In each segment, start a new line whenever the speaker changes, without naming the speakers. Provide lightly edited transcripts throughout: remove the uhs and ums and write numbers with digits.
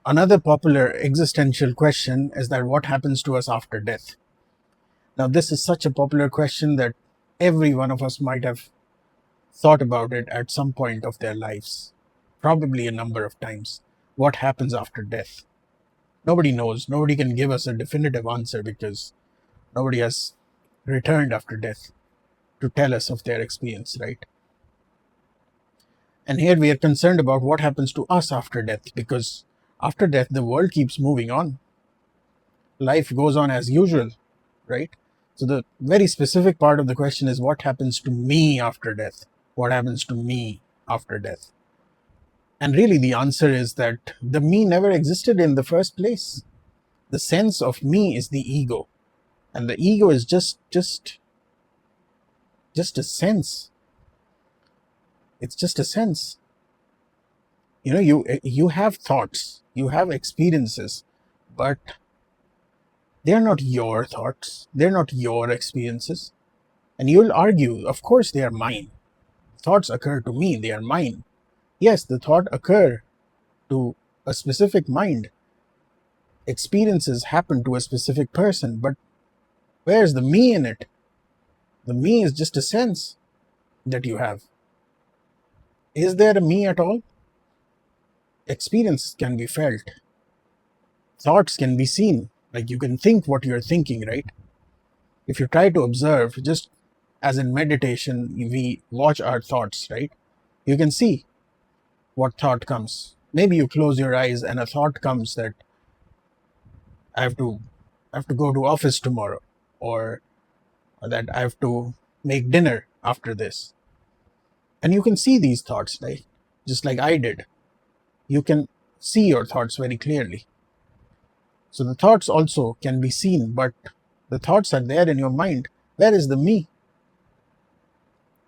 Another popular existential question is that what happens to us after death? Now, this is such a popular question that every one of us might have thought about it at some point of their lives, probably a number of times. What happens after death? Nobody knows. Nobody can give us a definitive answer because nobody has returned after death to tell us of their experience, right? And here we are concerned about what happens to us after death, because after death, the world keeps moving on. Life goes on as usual, right? So the very specific part of the question is what happens to me after death? What happens to me after death? And really, the answer is that the me never existed in the first place. The sense of me is the ego, and the ego is just a sense. It's just a sense. You have thoughts, you have experiences, but they're not your thoughts, they're not your experiences. And you'll argue, of course they are mine. Thoughts occur to me, they are mine. Yes, the thought occur to a specific mind. Experiences happen to a specific person, but where's the me in it? The me is just a sense that you have. Is there a me at all? Experience can be felt. Thoughts can be seen. Like you can think what you're thinking, right? If you try to observe, just as in meditation, we watch our thoughts, right? You can see what thought comes. Maybe you close your eyes and a thought comes that I have to go to office tomorrow, or that I have to make dinner after this. And you can see these thoughts, right? Just like I did. You can see your thoughts very clearly. So the thoughts also can be seen, but the thoughts are there in your mind. Where is the me?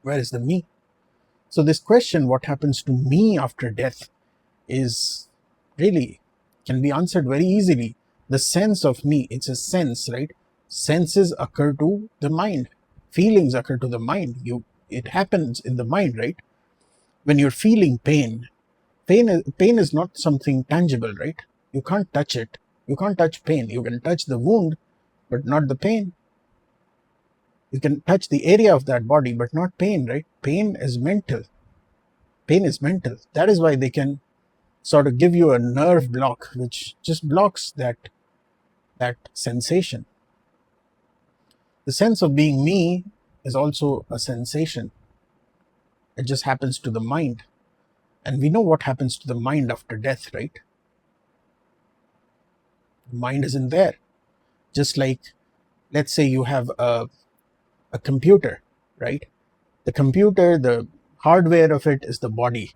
Where is the me? So this question, what happens to me after death, is really can be answered very easily. The sense of me, it's a sense, right? Senses occur to the mind. Feelings occur to the mind. It happens in the mind, right? When you're feeling pain is not something tangible, right? You can't touch it. You can't touch pain. You can touch the wound, but not the pain. You can touch the area of that body, but not pain, right? Pain is mental. Pain is mental. That is why they can sort of give you a nerve block, which just blocks that sensation. The sense of being me is also a sensation. It just happens to the mind. And we know what happens to the mind after death, right? The mind isn't there. Just like, let's say you have a computer, right? The computer, the hardware of it is the body.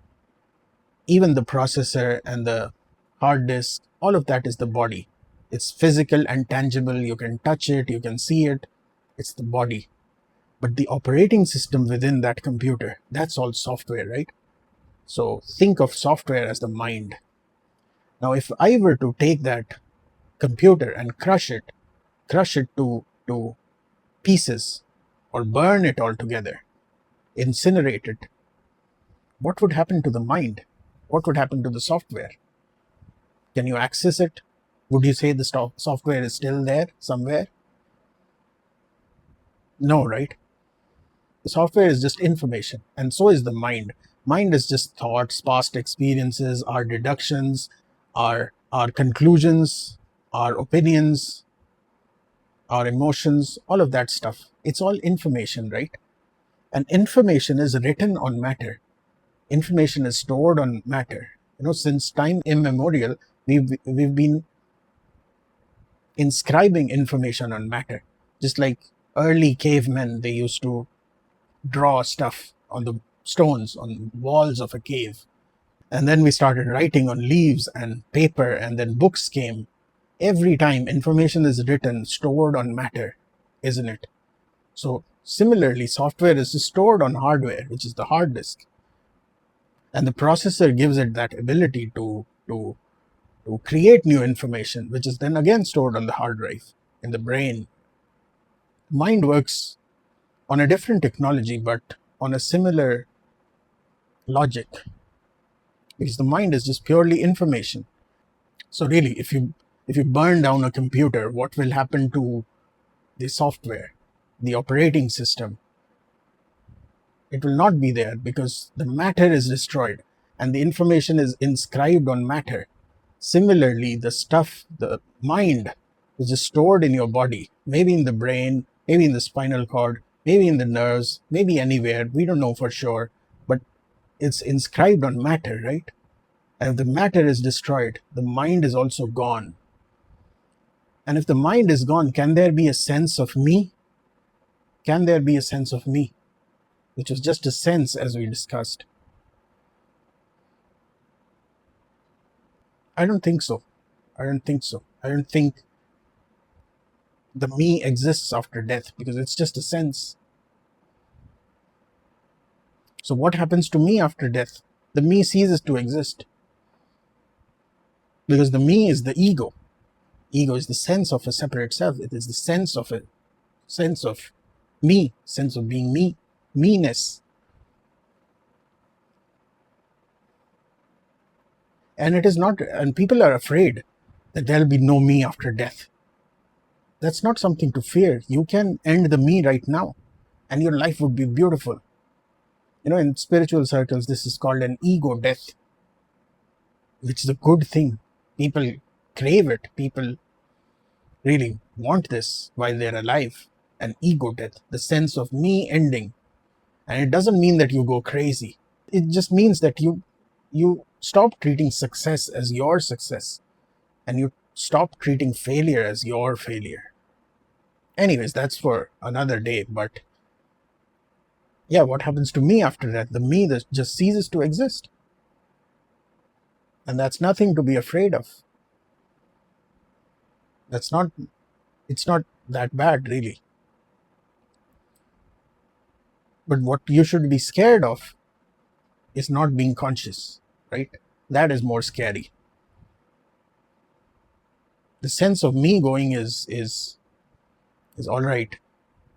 Even the processor and the hard disk, all of that is the body. It's physical and tangible. You can touch it, you can see it. It's the body. But the operating system within that computer, that's all software, right? So think of software as the mind. Now, if I were to take that computer and crush it to pieces, or burn it altogether, incinerate it, what would happen to the mind? What would happen to the software? Can you access it? Would you say the software is still there somewhere? No, right? The software is just information, and so is the mind. Mind is just thoughts, past experiences, our deductions, our conclusions, our opinions, our emotions, all of that stuff. It's all information, right? And information is written on matter. Information is stored on matter. Since time immemorial, we've been inscribing information on matter. Just like early cavemen, they used to draw stuff on the stones, on walls of a cave. And then we started writing on leaves and paper, and then books came. Every time information is written, stored on matter, isn't it? So similarly, software is stored on hardware, which is the hard disk. And the processor gives it that ability to create new information, which is then again stored on the hard drive in the brain. Mind works on a different technology, but on a similar logic, because the mind is just purely information. So really, if you burn down a computer, what will happen to the software, the operating system? It will not be there because the matter is destroyed and the information is inscribed on matter. Similarly, the stuff, the mind, which is stored in your body, maybe in the brain, maybe in the spinal cord, maybe in the nerves, maybe anywhere, we don't know for sure, but it's inscribed on matter, right? And if the matter is destroyed, the mind is also gone. And if the mind is gone, can there be a sense of me? Can there be a sense of me? Which is just a sense, as we discussed. I don't think so. I don't think so. I don't think the me exists after death because it's just a sense. So what happens to me after death? The me ceases to exist because the me is the ego. Ego is the sense of a separate self. It is the sense of a sense of me, sense of being me, me-ness. And it is not, and people are afraid that there'll be no me after death. That's not something to fear. You can end the me right now and your life would be beautiful. You know, in spiritual circles, this is called an ego death, which is a good thing. People crave it. People really want this while they're alive. An ego death, the sense of me ending. And it doesn't mean that you go crazy. It just means that you stop treating success as your success and you stop treating failure as your failure. Anyways, that's for another day. But yeah, what happens to me after that? The me that just ceases to exist. And that's nothing to be afraid of. It's not that bad, really. But what you should be scared of is not being conscious, right? That is more scary. The sense of me going is all right.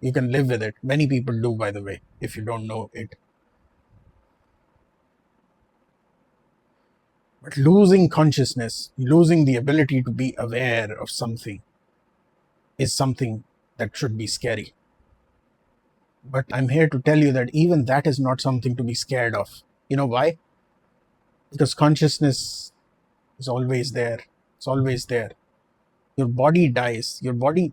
You can live with it. Many people do, by the way, if you don't know it. But losing consciousness, losing the ability to be aware of something is something that should be scary. But I'm here to tell you that even that is not something to be scared of. You know why? Because consciousness is always there. It's always there. Your body dies. Your body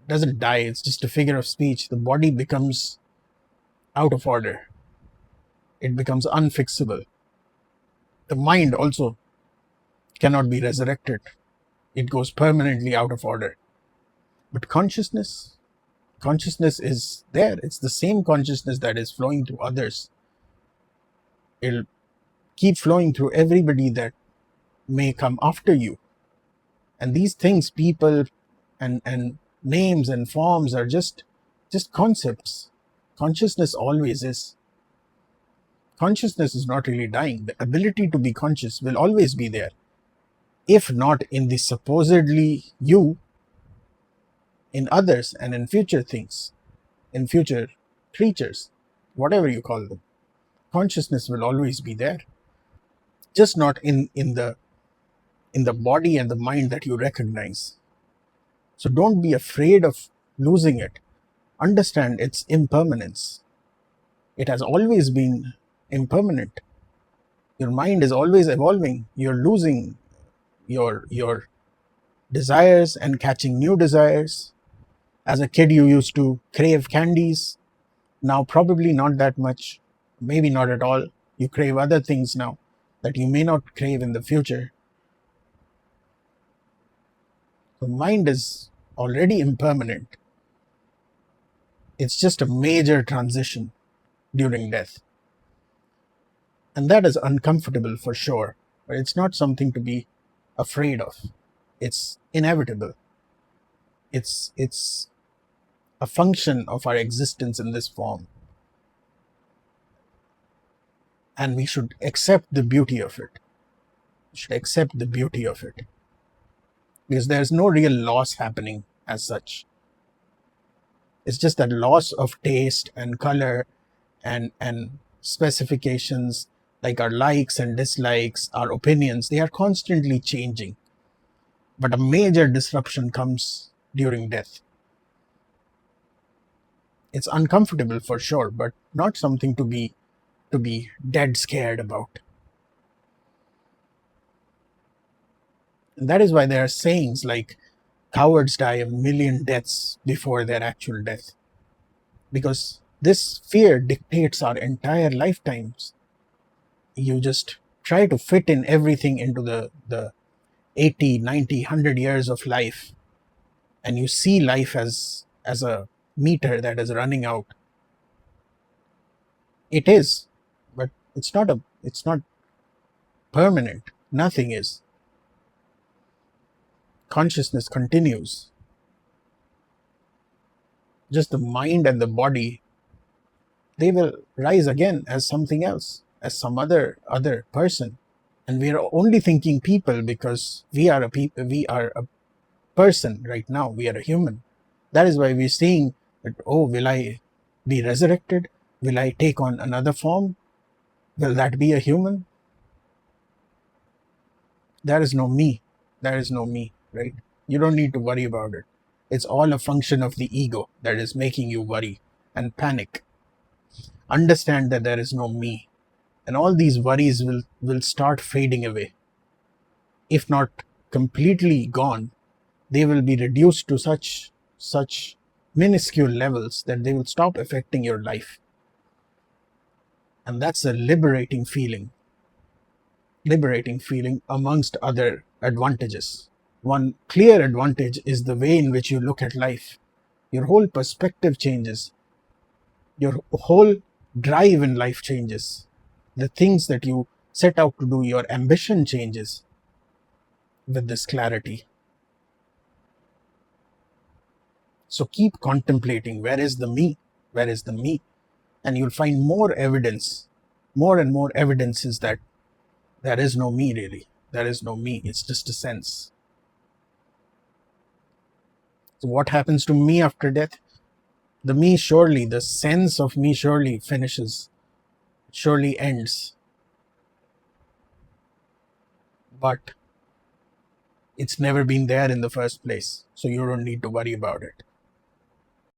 doesn't die. It's just a figure of speech. The body becomes out of order. It becomes unfixable. The mind also cannot be resurrected. It goes permanently out of order. But consciousness is there. It's the same consciousness that is flowing through others. It'll keep flowing through everybody that may come after you. And these things, people and names and forms are just concepts. Consciousness always is. Consciousness is not really dying. The ability to be conscious will always be there. If not in the supposedly you, in others and in future things, in future creatures, whatever you call them. Consciousness will always be there. Just not in the body and the mind that you recognize. So don't be afraid of losing it. Understand its impermanence. It has always been impermanent. Your mind is always evolving. You're losing your desires and catching new desires. As a kid, you used to crave candies. Now, probably not that much. Maybe not at all. You crave other things now that you may not crave in the future. The mind is already impermanent. It's just a major transition during death. And that is uncomfortable for sure, but it's not something to be afraid of. It's inevitable. It's a function of our existence in this form. And we should accept the beauty of it. We should accept the beauty of it. Because there's no real loss happening as such. It's just that loss of taste and color and specifications like our likes and dislikes, our opinions, they are constantly changing. But a major disruption comes during death. It's uncomfortable for sure, but not something to be dead scared about. And that is why there are sayings like cowards die a million deaths before their actual death. Because this fear dictates our entire lifetimes. You just try to fit in everything into the 80, 90, 100 years of life, and you see life as a meter that is running out. It is, but it's not permanent. Nothing is. Consciousness continues. Just the mind and the body, they will rise again as something else, as some other person. And we are only thinking people because we are a person right now. We are a human. That is why we're seeing that, oh, will I be resurrected? Will I take on another form? Will that be a human? There is no me. There is no me, right? You don't need to worry about it. It's all a function of the ego that is making you worry and panic. Understand that there is no me. And all these worries will start fading away. If not completely gone, they will be reduced to such minuscule levels that they will stop affecting your life. And that's a liberating feeling amongst other advantages. One clear advantage is the way in which you look at life. Your whole perspective changes. Your whole drive in life changes. The things that you set out to do, your ambition changes with this clarity. So keep contemplating, where is the me? Where is the me? And you'll find more evidence, more and more evidences that there is no me really. There is no me. It's just a sense. So what happens to me after death? The me surely, the sense of me surely finishes, surely ends. But it's never been there in the first place. So you don't need to worry about it.